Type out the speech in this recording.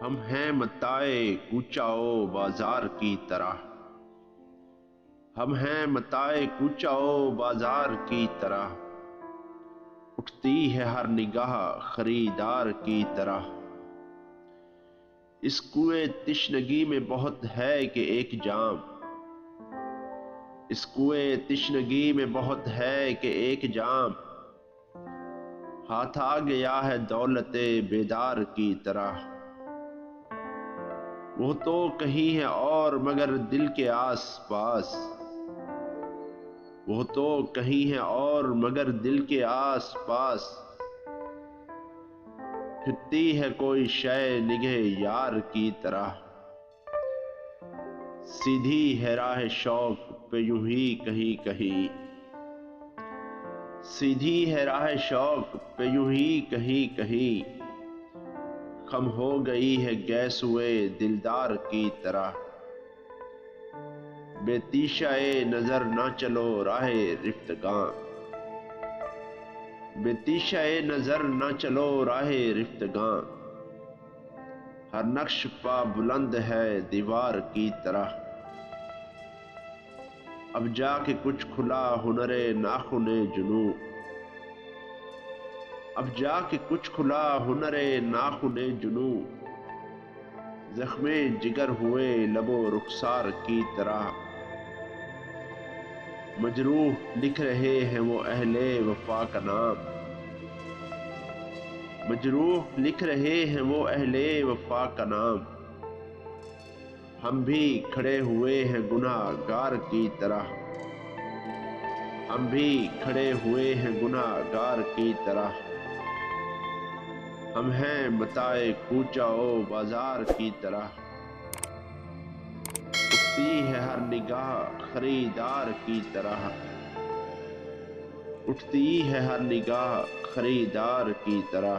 ہم ہیں متاع کوچہ و بازار کی طرح، ہم ہیں متاع کوچہ و بازار کی طرح، اٹھتی ہے ہر نگاہ خریدار کی طرح۔ اس کوئے تشنگی میں بہت ہے کہ ایک جام، اس کوئے تشنگی میں بہت ہے کہ ایک جام، ہاتھ آ گیا ہے دولت بیدار کی طرح۔ وہ تو کہیں ہے اور مگر دل کے آس پاس، وہ تو کہیں ہے اور مگر دل کے آس پاس، پھرتی ہے کوئی شے نگہ یار کی طرح۔ سیدھی ہے راہ شوق پہ یوں ہی کہیں کہیں، سیدھی ہے راہ شوق پہ یوں ہی کہیں کہیں، خم ہو گئی ہے گیسوئے دلدار کی طرح۔ بے تیشہ نظر نہ چلو راہ رفتگاں، بے تیشہ نظر نہ چلو راہ رفتگاں، ہر نقش پا بلند ہے دیوار کی طرح۔ اب جا کے کچھ کھلا ہنر ناخن جنوں، اب جا کے کچھ کھلا ہنر ناخن جنوں، زخم جگر ہوئے لب و رخسار کی طرح۔ مجروح لکھ رہے ہیں وہ اہل وفا کا نام، مجروح لکھ رہے ہیں وہ اہل وفا کا نام، ہم بھی کھڑے ہوئے ہیں گناہ گار کی طرح، ہم بھی کھڑے ہوئے ہیں گناہ گار کی طرح۔ ہم ہیں متاع کوچہ و بازار کی طرح، اٹھتی ہے ہر نگاہ خریدار کی طرح، اٹھتی ہے ہر نگاہ خریدار کی طرح۔